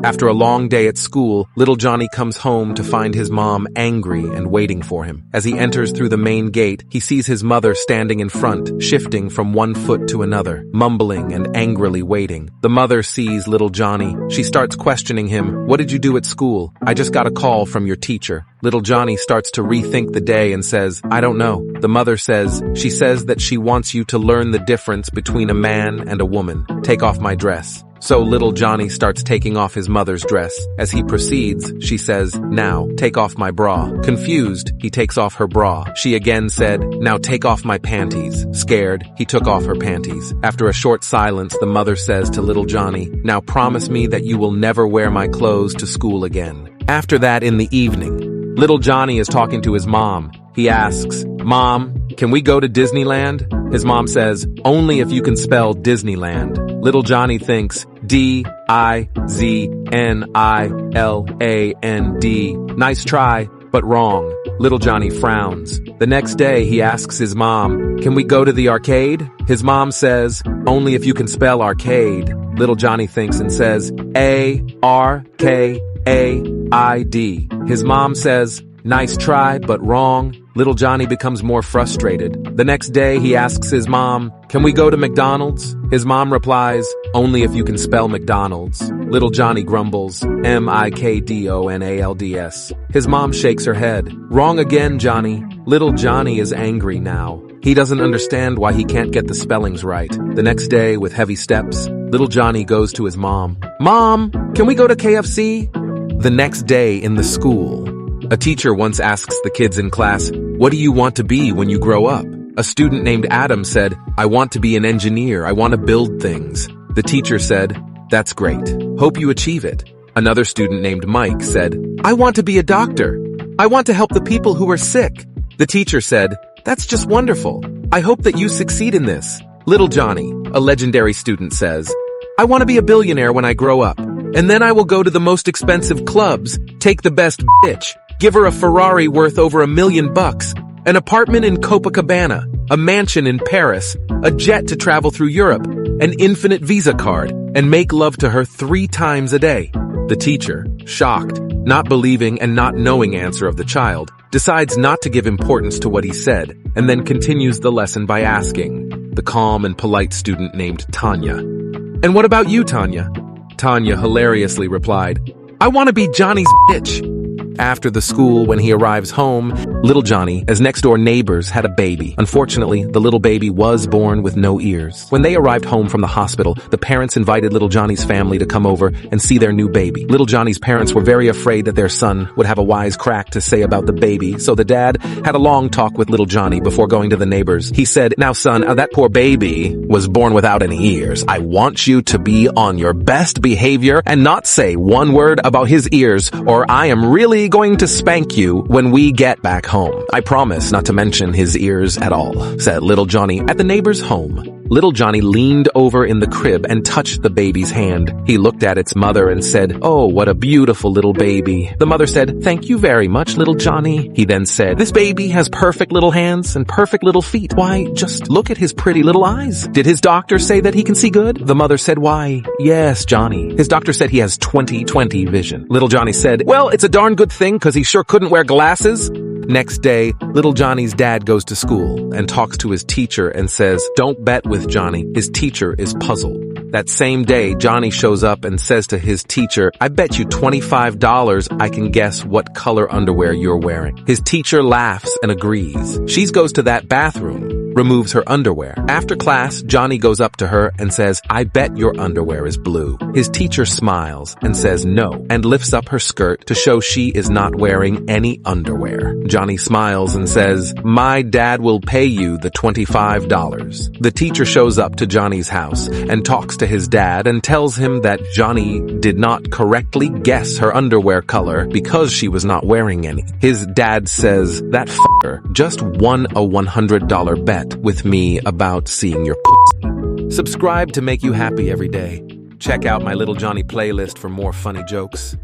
After a long day at school, little Johnny comes home to find his mom angry and waiting for him. As he enters through the main gate, he sees his mother standing in front, shifting from one foot to another, mumbling and angrily waiting. The mother sees little Johnny. She starts questioning him. "What did you do at school?" "I just got a call from your teacher." Little Johnny starts to rethink the day and says, "I don't know." The mother says, "She says that she wants you to learn the difference between a man and a woman. Take off my dress." So little Johnny starts taking off his mother's dress. As he proceeds, she says, "Now, take off my bra." Confused, he takes off her bra. She again said, "Now take off my panties." Scared, he took off her panties. After a short silence, the mother says to little Johnny, "Now promise me that you will never wear my clothes to school again." After that, in the evening, little Johnny is talking to his mom. He asks, "Mom, can we go to Disneyland?" His mom says, "Only if you can spell Disneyland." Little Johnny thinks, D-I-Z-N-I-L-A-N-D. Nice try, but wrong. Little Johnny frowns. The next day, he asks his mom, "Can we go to the arcade?" His mom says, "Only if you can spell arcade." Little Johnny thinks and says, A-R-K-A-I-D. His mom says, "Nice try, but wrong." Little Johnny becomes more frustrated. The next day, he asks his mom, "Can we go to McDonald's?" His mom replies, "Only if you can spell McDonald's." Little Johnny grumbles, M-I-K-D-O-N-A-L-D-S. His mom shakes her head. "Wrong again, Johnny." Little Johnny is angry now. He doesn't understand why he can't get the spellings right. The next day, with heavy steps, little Johnny goes to his mom. "Mom, can we go to KFC?" The next day in the school, a teacher once asks the kids in class, "What do you want to be when you grow up?" A student named Adam said, "I want to be an engineer. I want to build things." The teacher said, "That's great. Hope you achieve it." Another student named Mike said, "I want to be a doctor. I want to help the people who are sick." The teacher said, "That's just wonderful. I hope that you succeed in this." Little Johnny, a legendary student, says, "I want to be a billionaire when I grow up. And then I will go to the most expensive clubs, take the best bitch, give her a Ferrari worth over $1 million, an apartment in Copacabana, a mansion in Paris, a jet to travel through Europe, an infinite Visa card, and make love to her 3 times a day." The teacher, shocked, not believing and not knowing answer of the child, decides not to give importance to what he said, and then continues the lesson by asking the calm and polite student named Tanya, "And what about you, Tanya?" Tanya hilariously replied, "I want to be Johnny's bitch." After the school, when he arrives home, little Johnny, as next-door neighbors, had a baby. Unfortunately, the little baby was born with no ears. When they arrived home from the hospital, the parents invited little Johnny's family to come over and see their new baby. Little Johnny's parents were very afraid that their son would have a wise crack to say about the baby, so the dad had a long talk with little Johnny before going to the neighbors. He said, "Now son, that poor baby was born without any ears. I want you to be on your best behavior and not say one word about his ears, or I am really going to spank you when we get back home. I promise not to mention his ears at all," said little Johnny. At the neighbor's home, little Johnny leaned over in the crib and touched the baby's hand. He looked at its mother and said, "Oh, what a beautiful little baby." The mother said, "Thank you very much, little Johnny." He then said, "This baby has perfect little hands and perfect little feet. Why, just look at his pretty little eyes. Did his doctor say that he can see good?" The mother said, "Why, yes, Johnny. His doctor said he has 20/20 vision." Little Johnny said, "Well, it's a darn good thing because he sure couldn't wear glasses." Next day, little Johnny's dad goes to school and talks to his teacher and says, "Don't bet with Johnny. His teacher is puzzled." That same day, Johnny shows up and says to his teacher, "I bet you $25 I can guess what color underwear you're wearing." His teacher laughs and agrees. She goes to that bathroom, removes her underwear. After class, Johnny goes up to her and says, "I bet your underwear is blue." His teacher smiles and says no, and lifts up her skirt to show she is not wearing any underwear. Johnny smiles and says, "My dad will pay you the $25. The teacher shows up to Johnny's house and talks to his dad and tells him that Johnny did not correctly guess her underwear color because she was not wearing any. His dad says, "That f***er just won a $100 bet with me about seeing your pussy." Subscribe to make you happy every day. Check out my Little Johnny playlist for more funny jokes.